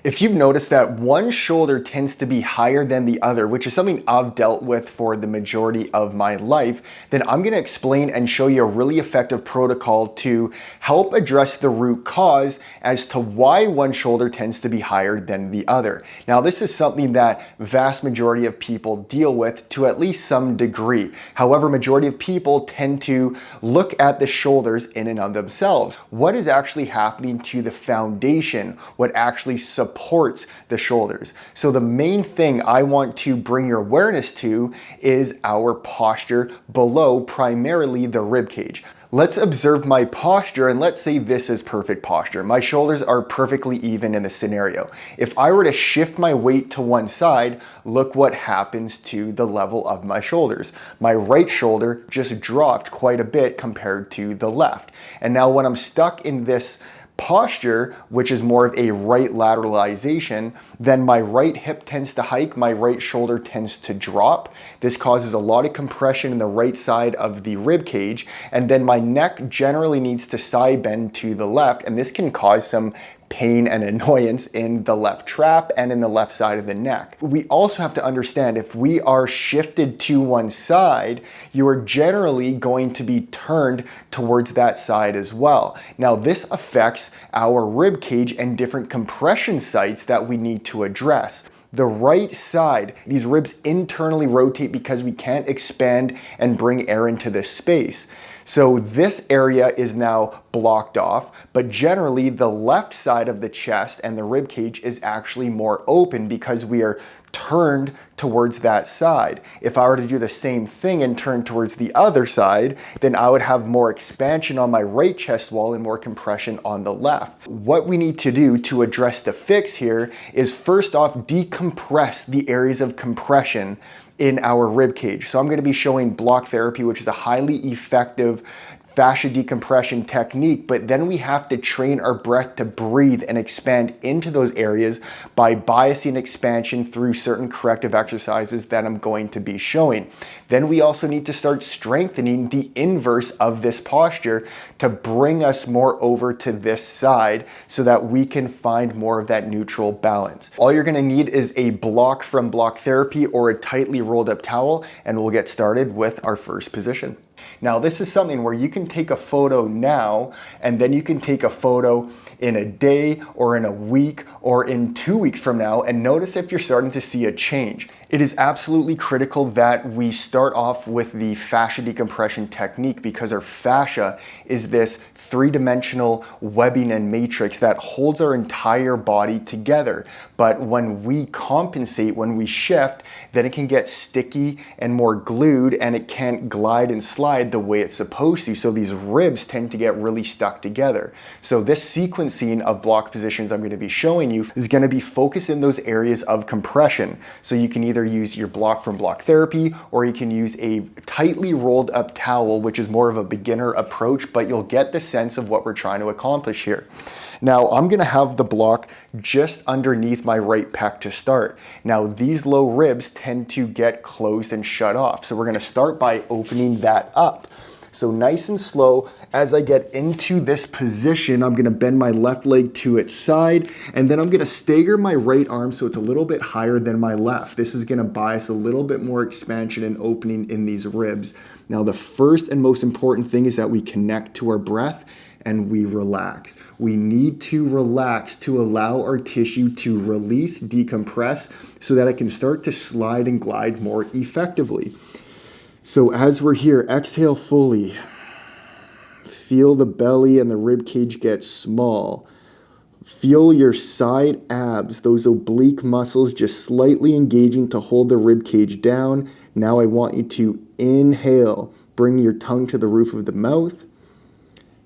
If you've noticed that one shoulder tends to be higher than the other, which is something I've dealt with for the majority of my life, then I'm gonna explain and show you a really effective protocol to help address the root cause as to why one shoulder tends to be higher than the other. Now, this is something that vast majority of people deal with to at least some degree. However, majority of people tend to look at the shoulders in and of themselves. What is actually happening to the foundation? What actually supports the shoulders? So the main thing I want to bring your awareness to is our posture below, primarily the rib cage. Let's observe my posture, and let's say this is perfect posture. My shoulders are perfectly even in this scenario. If I were to shift my weight to one side, look what happens to the level of my shoulders. My right shoulder just dropped quite a bit compared to the left. And now when I'm stuck in this posture, which is more of a right lateralization, then my right hip tends to hike, my right shoulder tends to drop. This causes a lot of compression in the right side of the rib cage, and then my neck generally needs to side bend to the left, and this can cause some pain and annoyance in the left trap and in the left side of the neck. We also have to understand if we are shifted to one side, you are generally going to be turned towards that side as well. Now, this affects our rib cage and different compression sites that we need to address. The right side, these ribs internally rotate because we can't expand and bring air into this space. So this area is now blocked off, but generally the left side of the chest and the rib cage is actually more open because we are turned towards that side. If I were to do the same thing and turn towards the other side, then I would have more expansion on my right chest wall and more compression on the left. What we need to do to address the fix here is first off, decompress the areas of compression in our rib cage. So I'm going to be showing block therapy, which is a highly effective fascia decompression technique, but then we have to train our breath to breathe and expand into those areas by biasing expansion through certain corrective exercises that I'm going to be showing. Then we also need to start strengthening the inverse of this posture to bring us more over to this side so that we can find more of that neutral balance. All you're gonna need is a block from block therapy or a tightly rolled up towel, and we'll get started with our first position. Now, this is something where you can take a photo now, and then you can take a photo in a day or in a week or in 2 weeks from now, and notice if you're starting to see a change. It is absolutely critical that we start off with the fascia decompression technique because our fascia is this three-dimensional webbing and matrix that holds our entire body together. But when we compensate, when we shift, then it can get sticky and more glued, and it can't glide and slide the way it's supposed to. So these ribs tend to get really stuck together. So this sequencing of block positions I'm going to be showing you is going to be focused in those areas of compression. So you can either use your block from block therapy, or you can use a tightly rolled up towel, which is more of a beginner approach, but you'll get the sense of what we're trying to accomplish here. Now, I'm gonna have the block just underneath my right pec to start. Now, these low ribs tend to get closed and shut off. So we're gonna start by opening that up. So nice and slow, as I get into this position, I'm gonna bend my left leg to its side, and then I'm gonna stagger my right arm so it's a little bit higher than my left. This is gonna bias a little bit more expansion and opening in these ribs. Now, the first and most important thing is that we connect to our breath and we relax. We need to relax to allow our tissue to release, decompress, so that it can start to slide and glide more effectively. So as we're here, exhale fully. Feel the belly and the rib cage get small. Feel your side abs, those oblique muscles just slightly engaging to hold the rib cage down. Now I want you to inhale. Bring your tongue to the roof of the mouth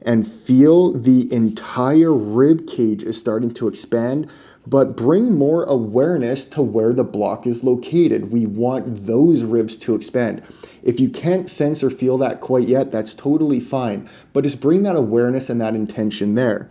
and feel the entire rib cage is starting to expand, but bring more awareness to where the block is located. We want those ribs to expand. If you can't sense or feel that quite yet, that's totally fine, but just bring that awareness and that intention there.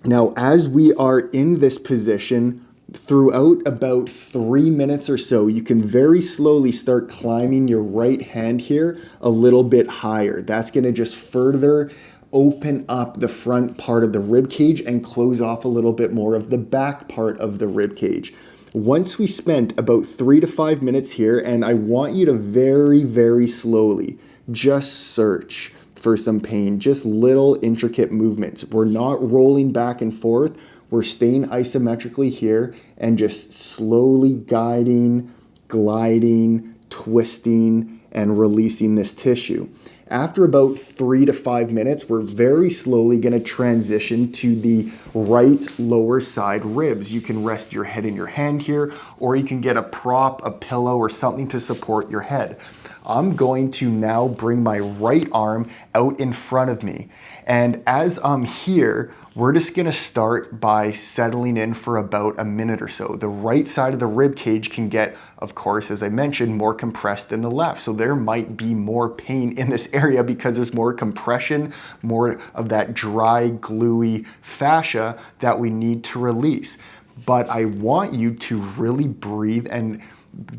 Now, as we are in this position, throughout about 3 minutes or so, you can very slowly start climbing your right hand here a little bit higher. That's going to just further open up the front part of the rib cage and close off a little bit more of the back part of the rib cage. Once we spent about 3 to 5 minutes here, and I want you to very, very slowly just search for some pain, just little intricate movements. We're not rolling back and forth. We're staying isometrically here and just slowly guiding, gliding, twisting, and releasing this tissue. After about 3 to 5 minutes, we're very slowly going to transition to the right lower side ribs. You can rest your head in your hand here, or you can get a prop, a pillow, or something to support your head. I'm going to now bring my right arm out in front of me. And as I'm here, we're just gonna start by settling in for about a minute or so. The right side of the rib cage can get, of course, as I mentioned, more compressed than the left. So there might be more pain in this area because there's more compression, more of that dry, gluey fascia that we need to release. But I want you to really breathe and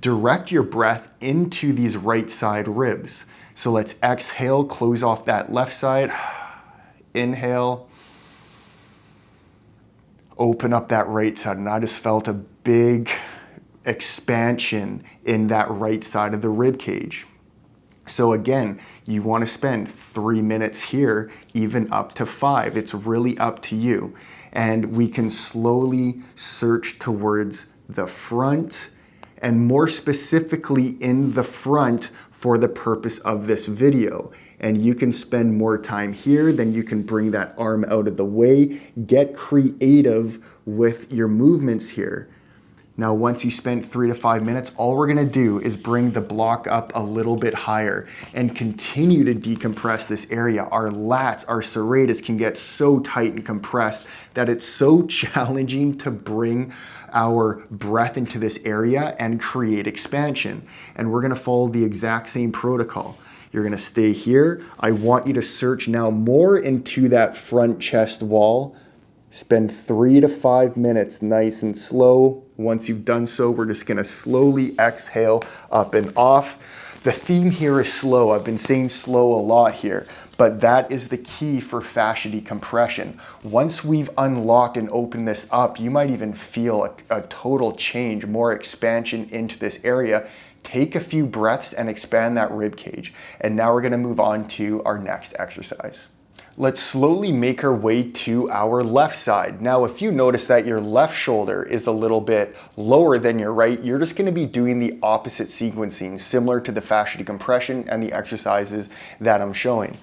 direct your breath into these right side ribs. So let's exhale, close off that left side. Inhale, open up that right side. And I just felt a big expansion in that right side of the rib cage. So again, you want to spend 3 minutes here, even up to 5. It's really up to you. And we can slowly search towards the front, and more specifically in the front for the purpose of this video. And you can spend more time here, then you can bring that arm out of the way, get creative with your movements here. Now, once you spend 3 to 5 minutes, all we're gonna do is bring the block up a little bit higher and continue to decompress this area. Our lats, our serratus can get so tight and compressed that it's so challenging to bring our breath into this area and create expansion. And we're gonna follow the exact same protocol. You're gonna stay here. I want you to search now more into that front chest wall. Spend 3 to 5 minutes nice and slow. Once you've done so, we're just gonna slowly exhale up and off. The theme here is slow. I've been saying slow a lot here, but that is the key for fascia decompression. Once we've unlocked and opened this up, you might even feel a total change, more expansion into this area. Take a few breaths and expand that rib cage. And now we're gonna move on to our next exercise. Let's slowly make our way to our left side. Now, if you notice that your left shoulder is a little bit lower than your right, you're just gonna be doing the opposite sequencing, similar to the fascia decompression and the exercises that I'm showing.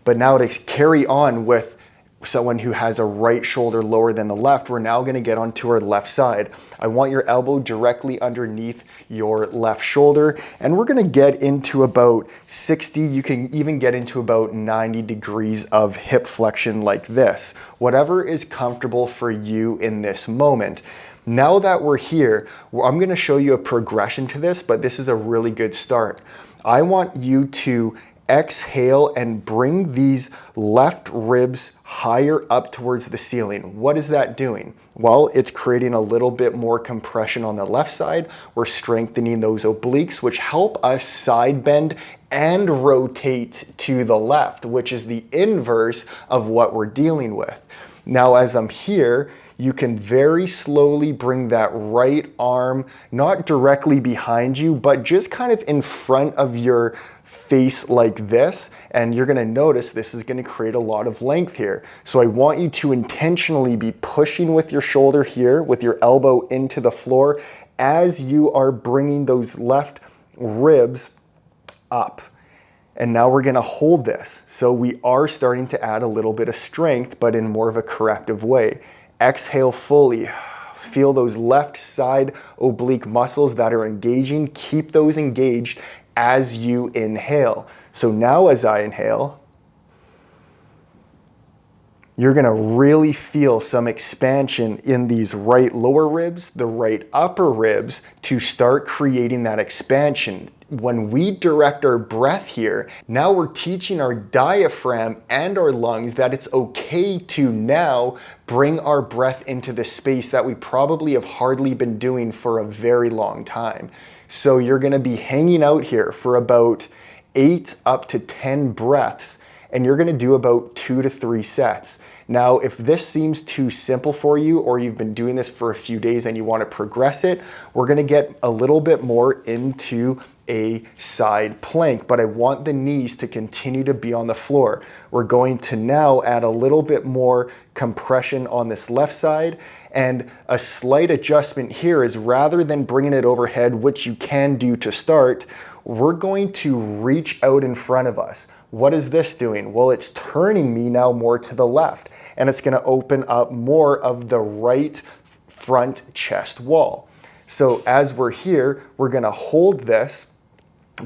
But now to carry on with someone who has a right shoulder lower than the left, we're now gonna get onto our left side. I want your elbow directly underneath your left shoulder, and we're gonna get into about 60, you can even get into about 90 degrees of hip flexion like this. Whatever is comfortable for you in this moment. Now that we're here, I'm gonna show you a progression to this, but this is a really good start. I want you to exhale and bring these left ribs higher up towards the ceiling. What is that doing? Well, it's creating a little bit more compression on the left side. We're strengthening those obliques, which help us side bend and rotate to the left, which is the inverse of what we're dealing with. Now, as I'm here, you can very slowly bring that right arm, not directly behind you, but just kind of in front of your face like this, and you're gonna notice this is gonna create a lot of length here. So I want you to intentionally be pushing with your shoulder here, with your elbow into the floor, as you are bringing those left ribs up. And now we're gonna hold this. So we are starting to add a little bit of strength, but in more of a corrective way. Exhale fully. Feel those left side oblique muscles that are engaging. Keep those engaged as you inhale. So now as I inhale, you're gonna really feel some expansion in these right lower ribs, the right upper ribs, to start creating that expansion. When we direct our breath here, now we're teaching our diaphragm and our lungs that it's okay to now bring our breath into the space that we probably have hardly been doing for a very long time. So you're gonna be hanging out here for about 8 up to 10 breaths. and you're gonna do about 2 to 3 sets. Now, if this seems too simple for you, or you've been doing this for a few days and you wanna progress it, we're gonna get a little bit more into a side plank, but I want the knees to continue to be on the floor. We're going to now add a little bit more compression on this left side, and a slight adjustment here is rather than bringing it overhead, which you can do to start, we're going to reach out in front of us. What is this doing? Well, it's turning me now more to the left, and it's gonna open up more of the right front chest wall. So as we're here, we're gonna hold this,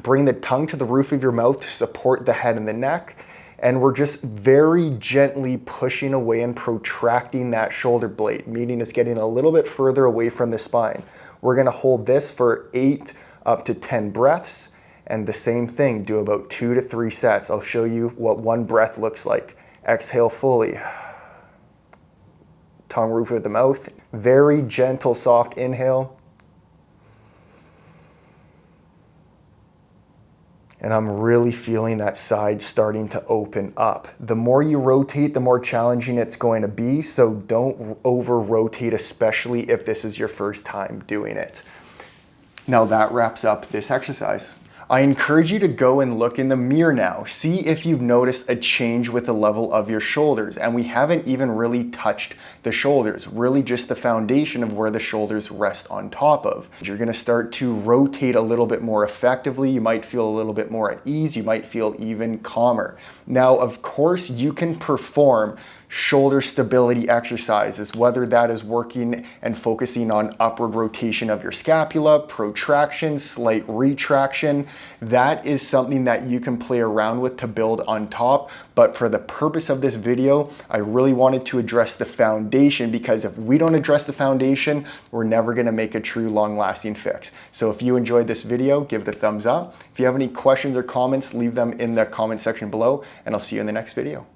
bring the tongue to the roof of your mouth to support the head and the neck, and we're just very gently pushing away and protracting that shoulder blade, meaning it's getting a little bit further away from the spine. We're gonna hold this for 8 up to 10 breaths, and the same thing, do about 2 to 3 sets. I'll show you what one breath looks like. Exhale fully. Tongue roof of the mouth. Very gentle, soft inhale. And I'm really feeling that side starting to open up. The more you rotate, the more challenging it's going to be, so don't over rotate, especially if this is your first time doing it. Now that wraps up this exercise. I encourage you to go and look in the mirror now. See if you've noticed a change with the level of your shoulders. And we haven't even really touched the shoulders, really just the foundation of where the shoulders rest on top of. You're gonna start to rotate a little bit more effectively. You might feel a little bit more at ease. You might feel even calmer. Now, of course, you can perform shoulder stability exercises, whether that is working and focusing on upward rotation of your scapula, protraction, slight retraction. That is something that you can play around with to build on top. But for the purpose of this video, I really wanted to address the foundation, because if we don't address the foundation, we're never gonna make a true long-lasting fix. So if you enjoyed this video, give it a thumbs up. If you have any questions or comments, leave them in the comment section below, and I'll see you in the next video.